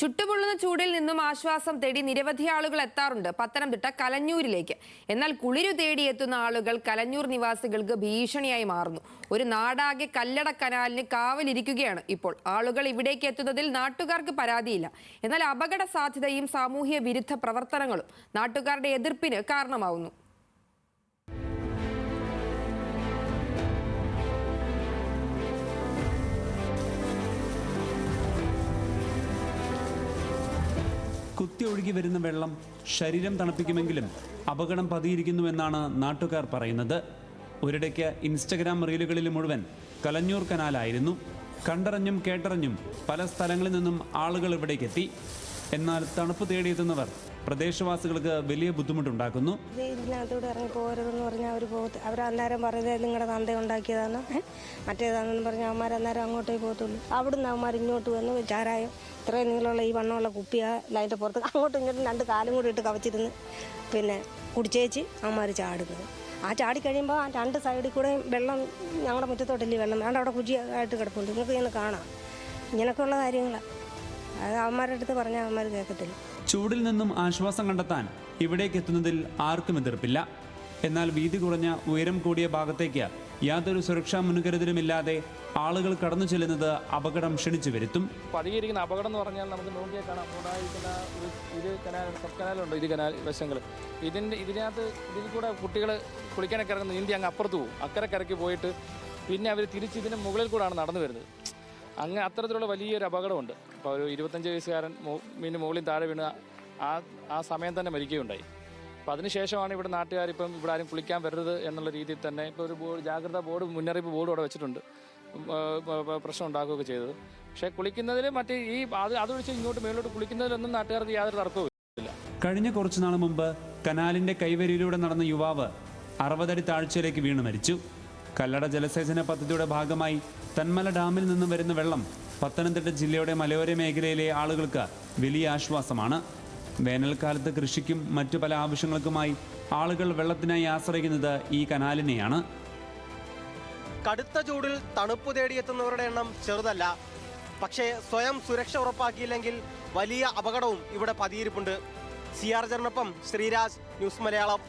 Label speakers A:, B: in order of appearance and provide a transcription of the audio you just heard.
A: ചുട്ടുപൊള്ളുന്ന ചൂടിൽ നിന്നും ആശ്വാസം തേടി നിരവധി ആളുകൾ എത്താറുണ്ട് പത്തനംതിട്ട കലഞ്ഞൂരിലേക്ക്. എന്നാൽ കുളിരു തേടി എത്തുന്ന ആളുകൾ കലഞ്ഞൂർ നിവാസികൾക്ക് ഭീഷണിയായി മാറുന്നു. ഒരു നാടാകെ കല്ലട കനാലിന് കാവലിരിക്കുകയാണ് ഇപ്പോൾ. ആളുകൾ ഇവിടേക്ക് എത്തുന്നതിൽ നാട്ടുകാർക്ക് പരാതിയില്ല. എന്നാൽ അപകട സാധ്യതയും സാമൂഹ്യ വിരുദ്ധ പ്രവർത്തനങ്ങളും നാട്ടുകാരുടെ എതിർപ്പിന് കാരണമാവുന്നു.
B: കുത്തി ഒഴുകി വരുന്ന വെള്ളം ശരീരം തണുപ്പിക്കുമെങ്കിലും അപകടം പതിയിരിക്കുന്നുവെന്നാണ് നാട്ടുകാർ പറയുന്നത്. ഒരിടയ്ക്ക് ഇൻസ്റ്റഗ്രാം റീലുകളിൽ മുഴുവൻ കലഞ്ഞൂർ കനാലായിരുന്നു. കണ്ടറിഞ്ഞും കേട്ടറിഞ്ഞും പല സ്ഥലങ്ങളിൽ നിന്നും ആളുകൾ ഇവിടേക്കെത്തി. എന്നാൽ തണുപ്പ് തേടിയെത്തുന്നവർ പ്രദേശവാസികൾക്ക് വലിയ ബുദ്ധിമുട്ടുണ്ടാക്കുന്നു.
C: ഇതിനകത്തൂടെ ഇറങ്ങി പോകരുതെന്ന് പറഞ്ഞാൽ അവരന്നേരം പറയുന്നത് നിങ്ങളുടെ തന്ത ഉണ്ടാക്കിയതാണ്, മറ്റേതാണെന്ന് പറഞ്ഞാൽ അവന്മാരന്നേരം അങ്ങോട്ടേ പോകത്തുള്ളൂ. അവിടുന്ന് അവന്മാർ ഇങ്ങോട്ട് വന്ന് ചാരായം ഇത്രയും നീളമുള്ള ഈ വണ്ണമുള്ള കുപ്പിയായിട്ട് പുറത്ത് അങ്ങോട്ടും ഇങ്ങോട്ടും രണ്ട് കാലും കൂടി ഇട്ട് കവച്ചിരുന്ന് പിന്നെ കുടിച്ചേച്ച് അവന്മാർ ചാടുന്നത്. ആ ചാടിക്കഴിയുമ്പോൾ ആ രണ്ട് സൈഡിൽ കൂടെ വെള്ളം ഞങ്ങളുടെ മുറ്റത്തോട്ടല്ലേ വെള്ളം വേണ്ട, അവിടെ കുജിയായിട്ട് കിടപ്പുണ്ട്. നിങ്ങൾക്ക് ഇങ്ങനെ കാണാം. ഇങ്ങനെയൊക്കെയുള്ള കാര്യങ്ങളാണ്. അത് അവന്മാരുടെ അടുത്ത് പറഞ്ഞാൽ അവന്മാർ കേൾക്കത്തില്ല.
B: ചൂടിൽ നിന്നും ആശ്വാസം കണ്ടെത്താൻ ഇവിടേക്ക് എത്തുന്നതിൽ ആർക്കും എതിർപ്പില്ല. എന്നാൽ വീതി കുറഞ്ഞ ഉയരം കൂടിയ ഭാഗത്തേക്ക് യാതൊരു സുരക്ഷാ മുൻകരുതലുമില്ലാതെ ആളുകൾ കടന്നു ചെല്ലുന്നത് അപകടം ക്ഷണിച്ചു വരുത്തും.
D: പതിയിരിക്കുന്ന അപകടം എന്ന് പറഞ്ഞാൽ നമുക്ക് നോക്കിയാൽ കാണാം. ഉണ്ടായിരിക്കുന്ന ഇത് കനാൽ, സബ് കനാലുണ്ട്, ഇത് കനാൽ വശങ്ങൾ. ഇതിനകത്ത് ഇതിൽ കൂടെ കുട്ടികൾ കുളിക്കാനൊക്കെ ഇറങ്ങുന്ന നീന്തി അങ്ങ് അപ്പുറത്ത് പോകും. അക്കരക്കിറക്കി പോയിട്ട് പിന്നെ അവർ തിരിച്ച് ഇതിന് മുകളിൽ കൂടെയാണ് നടന്നു വരുന്നത്. അങ്ങ് അത്തരത്തിലുള്ള വലിയൊരു അപകടമുണ്ട്. അപ്പോൾ ഒരു 25 വയസ്സുകാരൻ മുകളിൽ താഴെ വീണ് ആ സമയം തന്നെ മരിക്കുകയുണ്ടായി. അപ്പോൾ അതിനുശേഷമാണ് ഇവിടെ നാട്ടുകാരിപ്പം ഇവിടെ ആരും കുളിക്കാൻ വരരുത് എന്നുള്ള രീതിയിൽ തന്നെ ഇപ്പോൾ ഒരു ജാഗ്രതാ ബോർഡ്, മുന്നറിയിപ്പ് ബോർഡ് അവിടെ വെച്ചിട്ടുണ്ട്. പ്രശ്നം ഉണ്ടാക്കുകയൊക്കെ ചെയ്തത്. പക്ഷേ കുളിക്കുന്നതിൽ മറ്റേ അതൊഴിച്ച് ഇങ്ങോട്ട് മേലോട്ട് കുളിക്കുന്നതിലൊന്നും നാട്ടുകാർക്ക് യാതൊരു തർക്കവും ഇല്ല.
B: കഴിഞ്ഞ കുറച്ചുനാൾ മുമ്പ് കനാലിന്റെ കൈവരിയിലൂടെ നടന്ന യുവാവ് 60 അടി താഴ്ചയിലേക്ക് വീണ് മരിച്ചു. കല്ലട ജലസേചന പദ്ധതിയുടെ ഭാഗമായി തന്മല ഡാമിൽ നിന്നും വരുന്ന വെള്ളം പത്തനംതിട്ട ജില്ലയുടെ മലയോര മേഖലയിലെ ആളുകൾക്ക് വലിയ ആശ്വാസമാണ്. വേനൽക്കാലത്ത് കൃഷിക്കും മറ്റു പല ആവശ്യങ്ങൾക്കുമായി ആളുകൾ വെള്ളത്തിനായി ആശ്രയിക്കുന്നത് ഈ കനാലിനെയാണ്.
E: കടുത്ത ചൂടിൽ തണുപ്പ് തേടിയെത്തുന്നവരുടെ എണ്ണം ചെറുതല്ല. പക്ഷേ സ്വയം സുരക്ഷ ഉറപ്പാക്കിയില്ലെങ്കിൽ വലിയ അപകടവും ഇവിടെ പതിയിരിപ്പുണ്ട്. CR ജറിനൊപ്പം ശ്രീരാജ്, ന്യൂസ് മലയാളം.